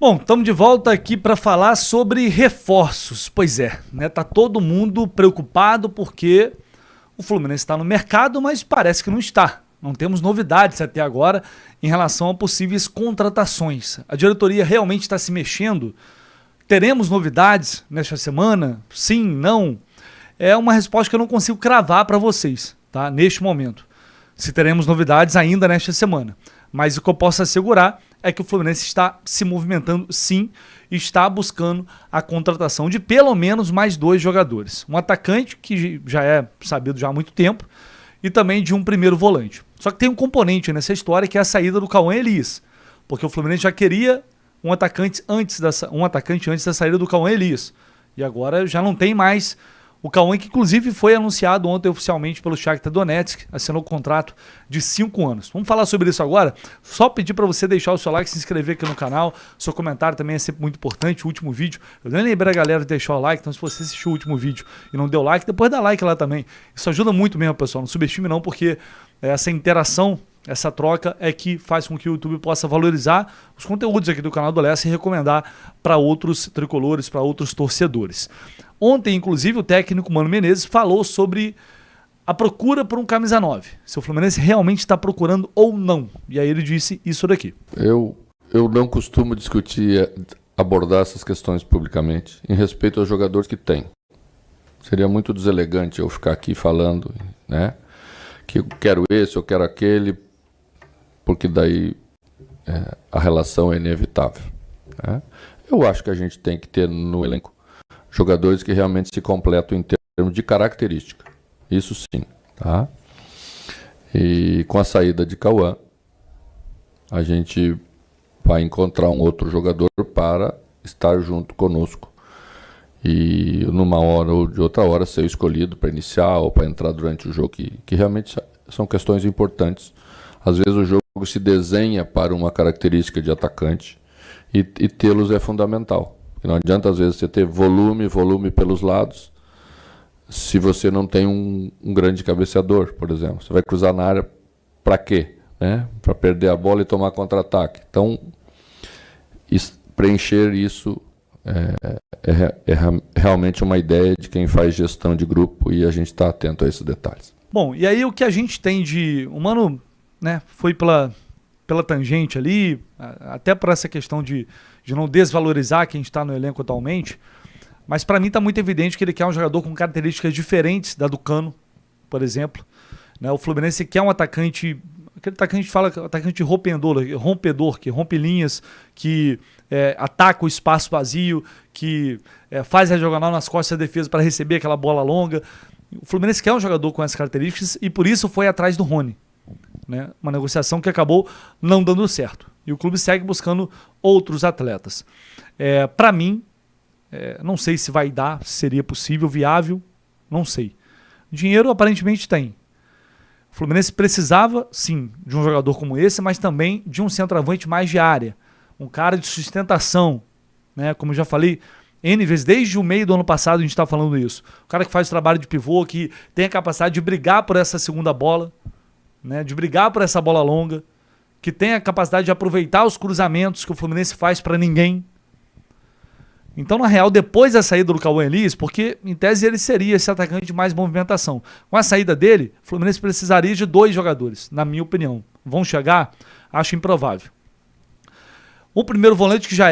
Bom, estamos de volta aqui para falar sobre reforços. Pois é, né? Tá todo mundo preocupado porque o Fluminense está no mercado, mas parece que não está. Não temos novidades até agora em relação a possíveis contratações. A diretoria realmente está se mexendo? Teremos novidades nesta semana? Sim, não? É uma resposta que eu não consigo cravar para vocês, tá? Neste momento. Se teremos novidades ainda nesta semana. Mas o que eu posso assegurar é que o Fluminense está se movimentando sim e está buscando a contratação de pelo menos mais 2 jogadores. Um atacante, que já é sabido já há muito tempo, e também de um primeiro volante. Só que tem um componente nessa história que é a saída do Cauã Elias, porque o Fluminense já queria um atacante antes da saída do Cauã Elias. E agora já não tem mais o Cauã, que inclusive foi anunciado ontem oficialmente pelo Shakhtar Donetsk, assinou o contrato de 5 anos. Vamos falar sobre isso agora? Só pedir para você deixar o seu like, se inscrever aqui no canal. Seu comentário também é sempre muito importante. O último vídeo, eu nem lembrei a galera de deixar o like, então se você assistiu o último vídeo e não deu like, depois dá like lá também. Isso ajuda muito mesmo, pessoal. Não subestime não, porque essa interação, essa troca é que faz com que o YouTube possa valorizar os conteúdos aqui do canal do Lessa e recomendar para outros tricolores, para outros torcedores. Ontem, inclusive, o técnico Mano Menezes falou sobre a procura por um camisa 9. Se o Fluminense realmente está procurando ou não. E aí ele disse isso daqui. Eu não costumo discutir, abordar essas questões publicamente, em respeito aos jogadores que tem. Seria muito deselegante eu ficar aqui falando, né, que eu quero esse, eu quero aquele, porque daí a relação é inevitável, né? Eu acho que a gente tem que ter no elenco jogadores que realmente se completam em termos de característica. Isso sim, tá? E com a saída de Cauã, a gente vai encontrar um outro jogador para estar junto conosco e numa hora ou de outra hora ser escolhido para iniciar ou para entrar durante o jogo, que realmente são questões importantes. Às vezes o jogo se desenha para uma característica de atacante e tê-los é fundamental. Não adianta às vezes você ter volume pelos lados, se você não tem um grande cabeceador, por exemplo. Você vai cruzar na área para quê? Né? Para perder a bola e tomar contra-ataque. Então, preencher isso é realmente uma ideia de quem faz gestão de grupo e a gente está atento a esses detalhes. Bom, e aí o que a gente tem de... O Mano, né, foi pela tangente ali, até por essa questão de não desvalorizar quem está no elenco atualmente, mas para mim está muito evidente que ele quer um jogador com características diferentes da do Cano, por exemplo, né? O Fluminense quer um atacante, aquele atacante fala, atacante rompedor, que rompe linhas, que ataca o espaço vazio, que faz a diagonal nas costas da defesa para receber aquela bola longa. O Fluminense quer um jogador com essas características e por isso foi atrás do Rony, né? Uma negociação que acabou não dando certo. E o clube segue buscando outros atletas. Para mim, não sei se vai dar, se seria possível, viável, não sei. Dinheiro aparentemente tem. O Fluminense precisava, sim, de um jogador como esse, mas também de um centroavante mais de área. Um cara de sustentação, né? Como eu já falei N vezes, desde o meio do ano passado a gente está falando isso. O cara que faz o trabalho de pivô, que tem a capacidade de brigar por essa segunda bola, né, de brigar por essa bola longa, que tem a capacidade de aproveitar os cruzamentos que o Fluminense faz para ninguém. Então, na real, depois da saída do Cauã Elias, porque em tese ele seria esse atacante de mais movimentação, com a saída dele, o Fluminense precisaria de 2 jogadores, na minha opinião. Vão chegar? Acho improvável. O primeiro volante que já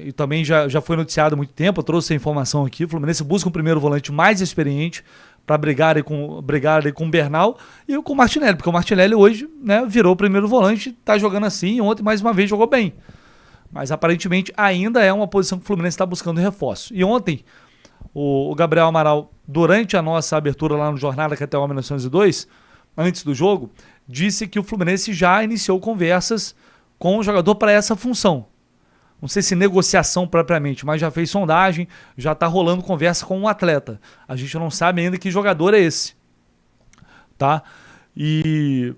e também já foi noticiado há muito tempo, eu trouxe a informação aqui, o Fluminense busca um primeiro volante mais experiente para brigar com o Bernal e com o Martinelli, porque o Martinelli hoje, né, virou o primeiro volante, está jogando assim, e ontem mais uma vez jogou bem. Mas aparentemente ainda é uma posição que o Fluminense está buscando reforço. E ontem, o Gabriel Amaral, durante a nossa abertura lá no Jornada que até o 1902, antes do jogo, disse que o Fluminense já iniciou conversas com o jogador para essa função. Não sei se negociação propriamente, mas já fez sondagem, já está rolando conversa com um atleta. A gente não sabe ainda que jogador é esse, tá? E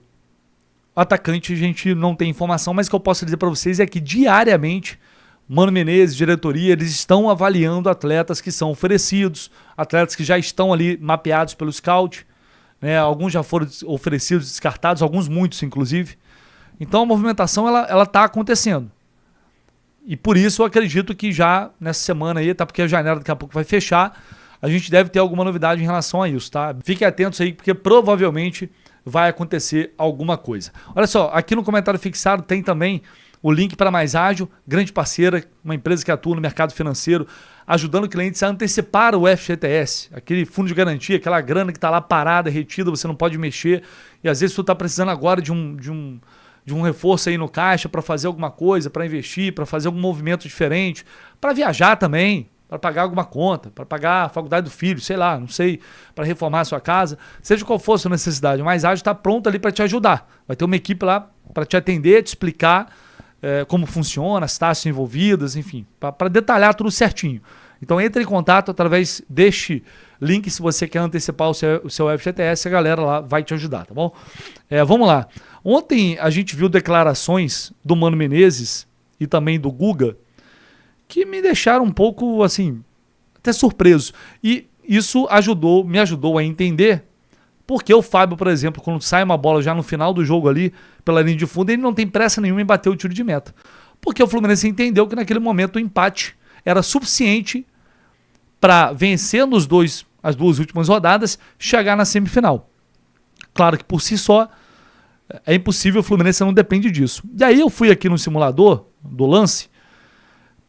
atacante a gente não tem informação, mas o que eu posso dizer para vocês é que diariamente Mano Menezes, diretoria, eles estão avaliando atletas que são oferecidos, atletas que já estão ali mapeados pelo scout, né? Alguns já foram oferecidos, descartados, alguns muitos inclusive. Então a movimentação ela está acontecendo. E por isso eu acredito que já nessa semana aí, tá? Porque a janela daqui a pouco vai fechar, a gente deve ter alguma novidade em relação a isso, tá? Fiquem atentos aí, porque provavelmente vai acontecer alguma coisa. Olha só, aqui no comentário fixado tem também o link para Mais Ágil, grande parceira, uma empresa que atua no mercado financeiro, ajudando clientes a antecipar o FGTS, aquele fundo de garantia, aquela grana que está lá parada, retida, você não pode mexer, e às vezes tu está precisando agora de um reforço aí no caixa para fazer alguma coisa, para investir, para fazer algum movimento diferente, para viajar também, para pagar alguma conta, para pagar a faculdade do filho, sei lá, não sei, para reformar a sua casa, seja qual for a sua necessidade, o Mais Ágil está pronto ali para te ajudar. Vai ter uma equipe lá para te atender, te explicar como funciona, as taxas envolvidas, enfim, para detalhar tudo certinho. Então entre em contato através deste link se você quer antecipar o seu FGTS, a galera lá vai te ajudar, tá bom? Vamos lá. Ontem a gente viu declarações do Mano Menezes e também do Guga que me deixaram um pouco, assim, até surpreso. E isso me ajudou a entender porque o Fábio, por exemplo, quando sai uma bola já no final do jogo ali, pela linha de fundo, ele não tem pressa nenhuma em bater o tiro de meta. Porque o Fluminense entendeu que naquele momento o empate era suficiente para vencer as duas últimas rodadas, chegar na semifinal. Claro que por si só é impossível, o Fluminense não depende disso. E aí eu fui aqui no simulador do lance,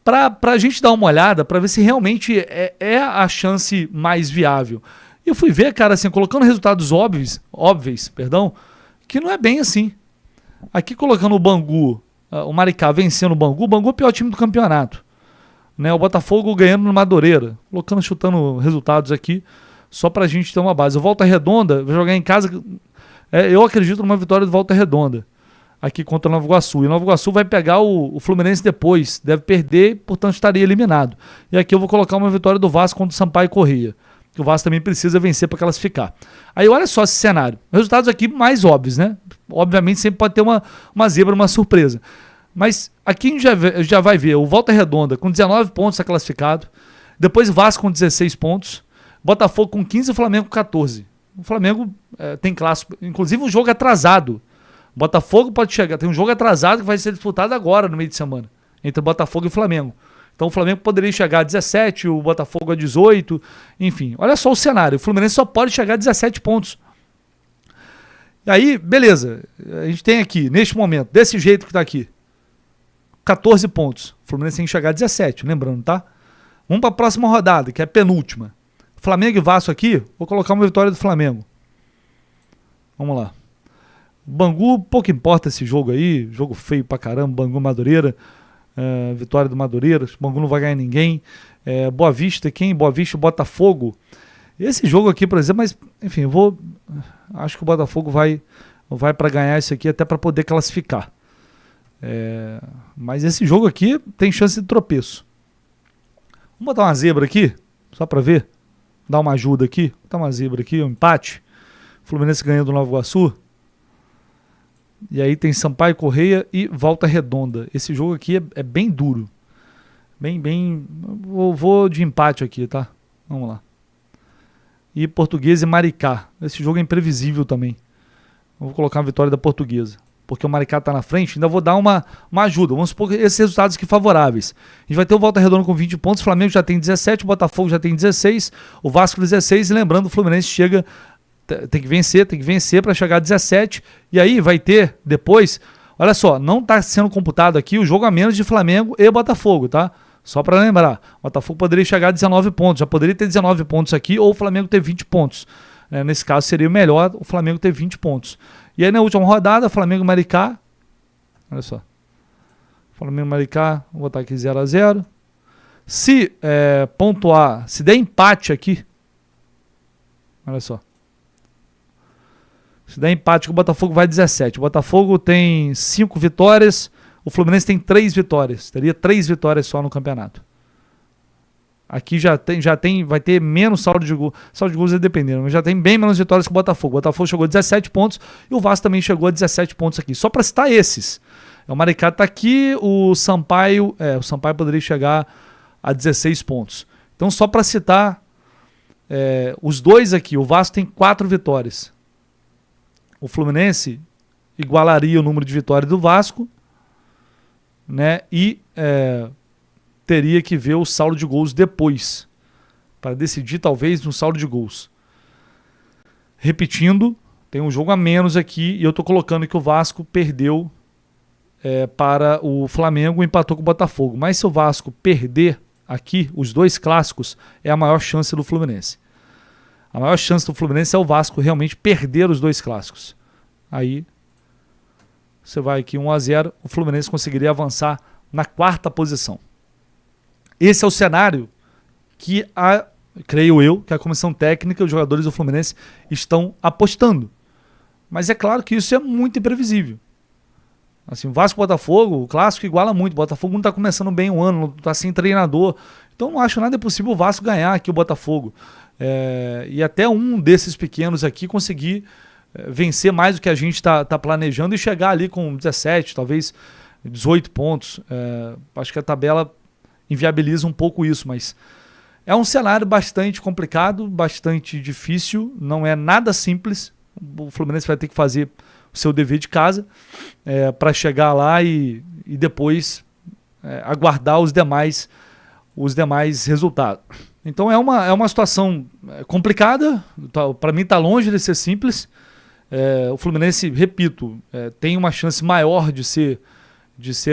para a gente dar uma olhada, para ver se realmente é a chance mais viável. E eu fui ver, cara, assim, colocando resultados óbvios, que não é bem assim. Aqui colocando o Bangu, o Maricá vencendo o Bangu é o pior time do campeonato. Né? O Botafogo ganhando no Madureira, chutando resultados aqui, só pra gente ter uma base. O Volta Redonda vai jogar em casa, eu acredito numa vitória do Volta Redonda, aqui contra o Nova Iguaçu. E o Nova Iguaçu vai pegar o Fluminense depois, deve perder, portanto estaria eliminado. E aqui eu vou colocar uma vitória do Vasco contra o Sampaio Corrêa. O Vasco também precisa vencer para classificar. Aí olha só esse cenário. Resultados aqui mais óbvios, né? Obviamente sempre pode ter uma zebra, uma surpresa. Mas aqui a gente já vai ver o Volta Redonda com 19 pontos está classificado. Depois o Vasco com 16 pontos. Botafogo com 15 e o Flamengo com 14. O Flamengo tem clássico, inclusive um jogo atrasado. O Botafogo pode chegar, tem um jogo atrasado que vai ser disputado agora no meio de semana, entre Botafogo e Flamengo. Então o Flamengo poderia chegar a 17, o Botafogo a 18, enfim. Olha só o cenário, o Fluminense só pode chegar a 17 pontos. E aí, beleza, a gente tem aqui, neste momento, desse jeito que está aqui, 14 pontos. O Fluminense tem que chegar a 17, lembrando, tá? Vamos para a próxima rodada, que é a penúltima. Flamengo e Vasco aqui, vou colocar uma vitória do Flamengo. Vamos lá. Bangu, pouco importa esse jogo aí, jogo feio pra caramba, Bangu Madureira. Vitória do Madureira, o Bangu não vai ganhar ninguém. Boa Vista, Boa Vista e Botafogo. Esse jogo aqui, por exemplo, mas enfim, acho que o Botafogo vai para ganhar isso aqui até para poder classificar. Mas esse jogo aqui tem chance de tropeço. Vamos botar uma zebra aqui, só para ver, dar uma ajuda aqui, botar uma zebra aqui, um empate. Fluminense ganhando do Nova Iguaçu. E aí tem Sampaio Corrêa e Volta Redonda. Esse jogo aqui é bem duro. Vou de empate aqui, tá? Vamos lá. E Portuguesa e Maricá. Esse jogo é imprevisível também. Vou colocar uma vitória da Portuguesa. Porque o Maricá tá na frente, ainda vou dar uma ajuda. Vamos supor que esses resultados aqui favoráveis. A gente vai ter o Volta Redonda com 20 pontos, o Flamengo já tem 17, o Botafogo já tem 16, o Vasco 16, e lembrando, o Fluminense chega... Tem que vencer para chegar a 17. E aí vai ter depois, olha só, não está sendo computado aqui o jogo a menos de Flamengo e Botafogo, tá? Só para lembrar, o Botafogo poderia chegar a 19 pontos, já poderia ter 19 pontos aqui ou o Flamengo ter 20 pontos. Nesse caso seria melhor o Flamengo ter 20 pontos. E aí na última rodada, Flamengo e Maricá, olha só, Flamengo e Maricá, vou botar aqui 0-0. Se pontuar, se der empate aqui, olha só, se der empate, o Botafogo vai 17. O Botafogo tem 5 vitórias, o Fluminense tem 3 vitórias. Teria 3 vitórias só no campeonato. Aqui vai ter menos saldo de gols. Saldo de gols é dependendo, mas já tem bem menos vitórias que o Botafogo. O Botafogo chegou a 17 pontos e o Vasco também chegou a 17 pontos aqui. Só para citar esses. O Maricá está aqui, o Sampaio poderia chegar a 16 pontos. Então só para citar os dois aqui, o Vasco tem 4 vitórias. O Fluminense igualaria o número de vitórias do Vasco, né? E teria que ver o saldo de gols depois, para decidir talvez no saldo de gols. Repetindo, tem um jogo a menos aqui e eu estou colocando que o Vasco perdeu para o Flamengo e empatou com o Botafogo. Mas se o Vasco perder aqui, os dois clássicos, é a maior chance do Fluminense. A maior chance do Fluminense é o Vasco realmente perder os dois clássicos. Aí você vai aqui 1-0, o Fluminense conseguiria avançar na 4ª posição. Esse é o cenário que creio eu, que a comissão técnica e os jogadores do Fluminense estão apostando. Mas é claro que isso é muito imprevisível. Assim, o Vasco e o Botafogo, o clássico iguala muito. O Botafogo não está começando bem o ano, não está sem treinador. Então não acho nada impossível o Vasco ganhar aqui o Botafogo. E até um desses pequenos aqui conseguir vencer mais do que a gente está planejando e chegar ali com 17, talvez 18 pontos. Acho que a tabela inviabiliza um pouco isso, mas é um cenário bastante complicado, bastante difícil, não é nada simples. O Fluminense vai ter que fazer o seu dever de casa para chegar lá e depois aguardar os demais resultados. Então é uma situação complicada, para mim está longe de ser simples. O Fluminense, repito, tem uma chance maior de ser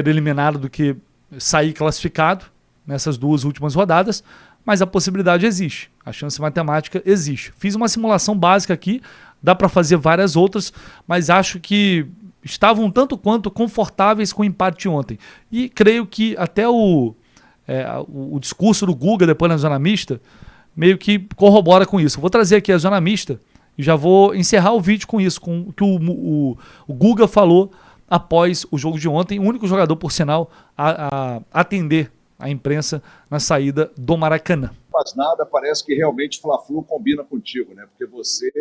eliminado do que sair classificado nessas 2 últimas rodadas, mas a possibilidade existe, a chance matemática existe. Fiz uma simulação básica aqui, dá para fazer várias outras, mas acho que estavam tanto quanto confortáveis com o empate ontem. E creio que até o discurso do Guga depois na zona mista meio que corrobora com isso. Eu vou trazer aqui a zona mista e já vou encerrar o vídeo com isso, com o que o Guga falou após o jogo de ontem, o único jogador, por sinal, a atender a imprensa na saída do Maracanã. Faz nada, parece que realmente Fla-Flu combina contigo, né? Porque você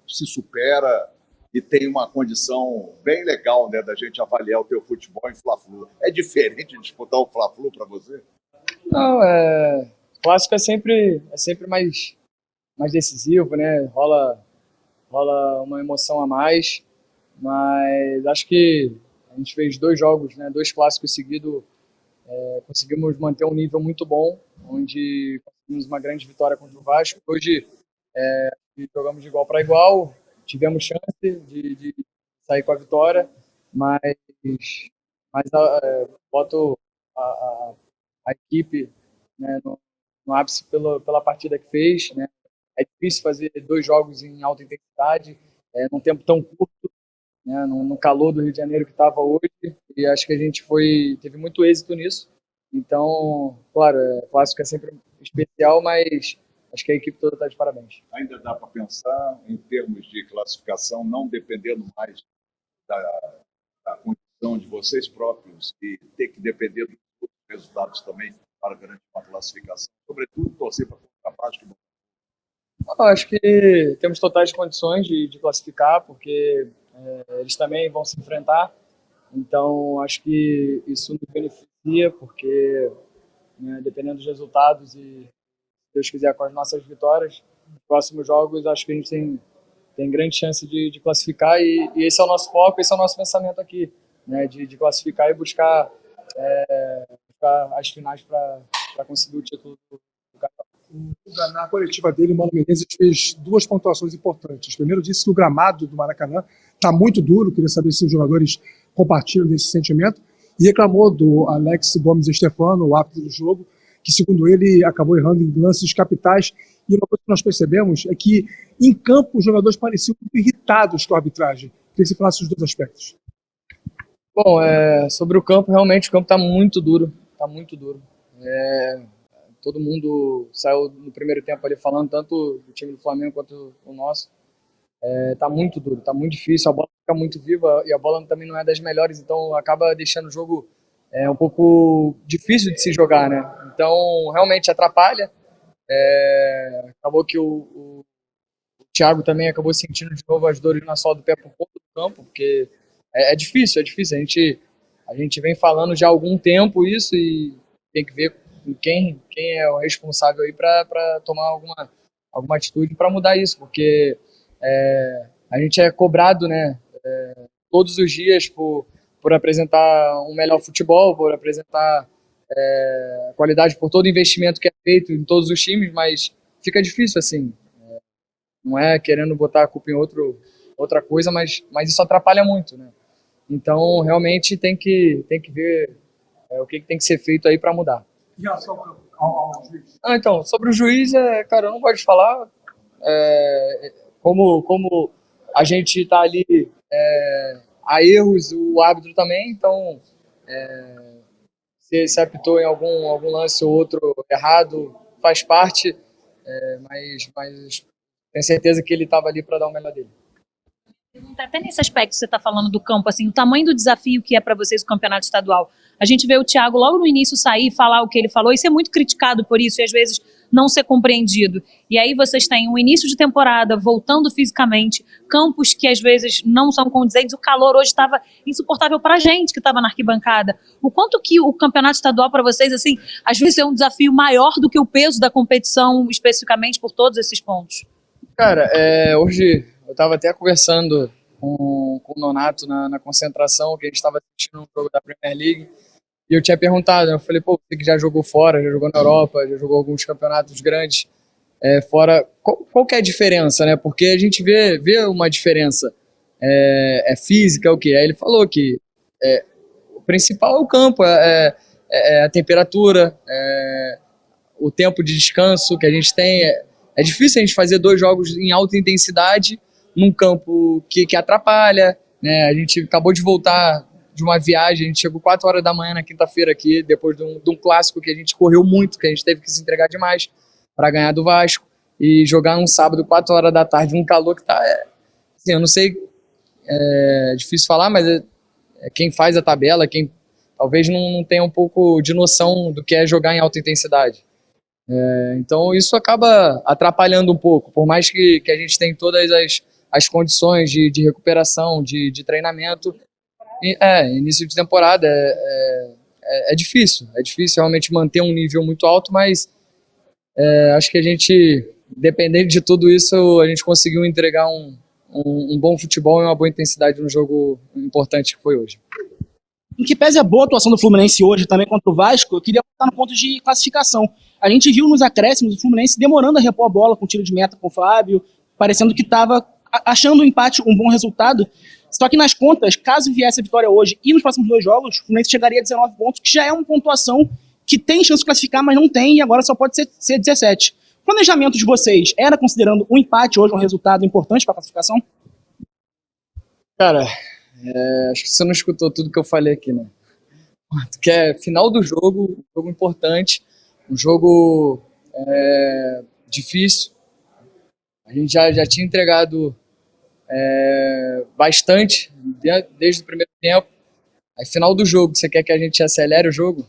se supera e tem uma condição bem legal, né, da gente avaliar o teu futebol em Fla-Flu. É diferente de disputar o Fla-Flu para você? Não, clássico é sempre mais decisivo, né? Rola uma emoção a mais, mas acho que a gente fez 2 jogos, né? 2 clássicos seguidos. Conseguimos manter um nível muito bom, onde conseguimos uma grande vitória contra o Vasco. Hoje jogamos de igual para igual, tivemos chance de sair com a vitória, mas boto a equipe, né, no ápice pela partida que fez, né? É difícil fazer 2 jogos em alta intensidade, num tempo tão curto, né, no calor do Rio de Janeiro que estava hoje, e acho que a gente teve muito êxito nisso. Então, claro, clássico é sempre especial, mas acho que a equipe toda está de parabéns. Ainda dá para pensar em termos de classificação, não dependendo mais da condição de vocês próprios e ter que depender dos outros resultados também para garantir uma classificação, sobretudo torcer para a parte que... Eu acho que temos totais condições de classificar, porque eles também vão se enfrentar. Então, acho que isso nos beneficia, porque, né, dependendo dos resultados e, se Deus quiser, com as nossas vitórias, nos próximos jogos, acho que a gente tem grande chance de classificar e esse é o nosso foco, esse é o nosso pensamento aqui, né, de classificar e buscar as finais para conseguir o título do campeonato. Na coletiva dele, o Mano Menezes fez 2 pontuações importantes. Primeiro, disse que o gramado do Maracanã está muito duro, queria saber se os jogadores compartilham desse sentimento, e reclamou do Alex Gomes Estefano, o árbitro do jogo, que, segundo ele, acabou errando em lances capitais. E uma coisa que nós percebemos é que, em campo, os jogadores pareciam muito irritados com a arbitragem. Queria que você falasse os 2 aspectos. Bom, sobre o campo, realmente o campo está muito duro, todo mundo saiu no primeiro tempo ali falando, tanto do time do Flamengo quanto o nosso. Tá muito duro, tá muito difícil, a bola fica muito viva e a bola também não é das melhores, então acaba deixando o jogo um pouco difícil de se jogar, né? Então realmente atrapalha. Acabou que o Thiago também acabou sentindo de novo as dores na sola do pé por conta do campo, porque é difícil. A gente vem falando já há algum tempo isso e tem que ver quem é o responsável aí para tomar alguma atitude para mudar isso, porque a gente é cobrado, né, todos os dias por apresentar um melhor futebol, por apresentar a qualidade por todo o investimento que é feito em todos os times, mas fica difícil, assim. Não é querendo botar a culpa em outra coisa, mas isso atrapalha muito, né? Então, realmente, tem que ver o que tem que ser feito aí para mudar. Em relação ao juiz. Então, sobre o juiz, cara, eu não gosto de falar. Como a gente tá ali, há erros, o árbitro também, então se apitou em algum lance ou outro errado, faz parte, mas tenho certeza que ele estava ali para dar o melhor dele. Até nesse aspecto que você está falando do campo, assim, o tamanho do desafio que é para vocês o campeonato estadual. A gente vê o Thiago logo no início sair e falar o que ele falou e ser muito criticado por isso e às vezes não ser compreendido. E aí vocês têm um início de temporada, voltando fisicamente, campos que às vezes não são condizentes. O calor hoje estava insuportável para a gente que estava na arquibancada. O quanto que o campeonato estadual para vocês, assim, às vezes é um desafio maior do que o peso da competição, especificamente por todos esses pontos? Cara, hoje eu estava até conversando com o Nonato na concentração, que a gente estava assistindo um jogo da Premier League, e eu tinha perguntado, eu falei, pô, você que já jogou fora, já jogou na Europa, já jogou alguns campeonatos grandes fora, qual que é a diferença, né? Porque a gente vê uma diferença, física, o quê? Aí ele falou que o principal é o campo, a temperatura, o tempo de descanso que a gente tem. É difícil a gente fazer 2 jogos em alta intensidade num campo que atrapalha, né? A gente acabou de voltar de uma viagem, a gente chegou 4 horas da manhã na quinta-feira aqui, depois de um clássico que a gente correu muito, que a gente teve que se entregar demais para ganhar do Vasco, e jogar um sábado, 4 horas da tarde, um calor que tá... assim, eu não sei, é difícil falar, mas quem faz a tabela, quem talvez não tenha um pouco de noção do que é jogar em alta intensidade. Então isso acaba atrapalhando um pouco, por mais que a gente tenha todas as condições de recuperação, de treinamento. Início de temporada é difícil realmente manter um nível muito alto, mas acho que a gente, dependendo de tudo isso, a gente conseguiu entregar um bom futebol e uma boa intensidade no jogo importante que foi hoje. Em que pese a boa atuação do Fluminense hoje também contra o Vasco, eu queria botar no ponto de classificação. A gente viu nos acréscimos o Fluminense demorando a repor a bola com tiro de meta com o Fábio, parecendo que estava achando o empate um bom resultado. Só que nas contas, caso viesse a vitória hoje e nos próximos 2 jogos, o Fluminense chegaria a 19 pontos, que já é uma pontuação que tem chance de classificar, mas não tem, e agora só pode ser 17. O planejamento de vocês era considerando o empate hoje um resultado importante para a classificação? Cara, acho que você não escutou tudo que eu falei aqui, né? Que é final do jogo, um jogo importante, um jogo difícil. A gente já tinha entregado bastante desde o primeiro tempo. Aí, final do jogo, você quer que a gente acelere o jogo?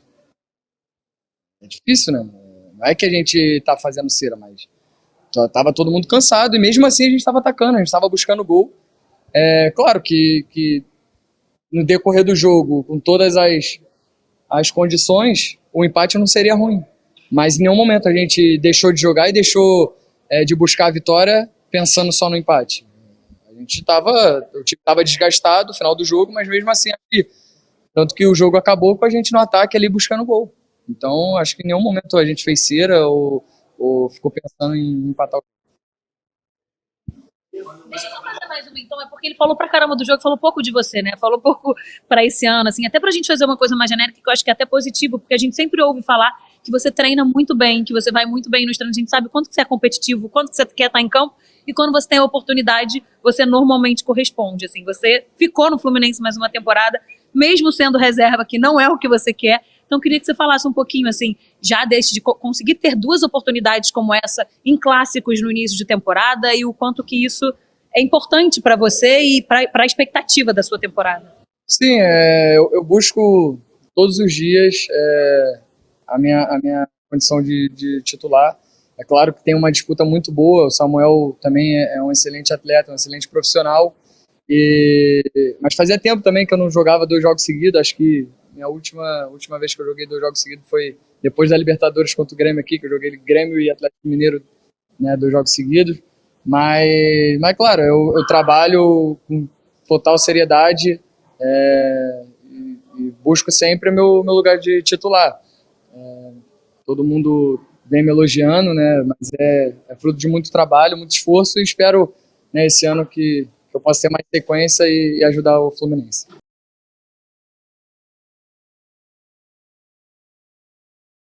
É difícil, né? Não é que a gente tá fazendo cera, mas já tava todo mundo cansado e mesmo assim a gente estava atacando, a gente estava buscando gol. Claro que no decorrer do jogo, com todas as condições, o empate não seria ruim. Mas em nenhum momento a gente deixou de jogar e deixou de buscar a vitória pensando só no empate. O time estava desgastado no final do jogo, mas mesmo assim, tanto que o jogo acabou com a gente no ataque ali buscando gol. Então, acho que em nenhum momento a gente fez cera ou ficou pensando em empatar o jogo. Deixa eu só fazer mais uma, então, porque ele falou pra caramba do jogo, falou pouco de você, né? Falou pouco pra esse ano, assim, até pra gente fazer uma coisa mais genérica, que eu acho que é até positivo, porque a gente sempre ouve falar que você treina muito bem, que você vai muito bem nos treinos, a gente sabe quanto que você é competitivo, quanto que você quer estar em campo, e quando você tem a oportunidade, você normalmente corresponde, assim, você ficou no Fluminense mais uma temporada, mesmo sendo reserva, que não é o que você quer. Então, eu queria que você falasse um pouquinho, assim, já de conseguir ter 2 oportunidades como essa em clássicos no início de temporada e o quanto que isso é importante para você e para a expectativa da sua temporada. Sim, eu busco todos os dias a minha condição de titular. É claro que tem uma disputa muito boa, o Samuel também é um excelente atleta, um excelente profissional, mas fazia tempo também que eu não jogava 2 jogos seguidos. Acho que minha última vez que eu joguei 2 jogos seguidos foi depois da Libertadores contra o Grêmio aqui, que eu joguei Grêmio e Atlético Mineiro, né, 2 jogos seguidos. Mas claro, eu trabalho com total seriedade e busco sempre o meu lugar de titular. Todo mundo vem me elogiando, né? Mas é fruto de muito trabalho, muito esforço, e espero, né, esse ano que eu possa ter mais sequência e ajudar o Fluminense.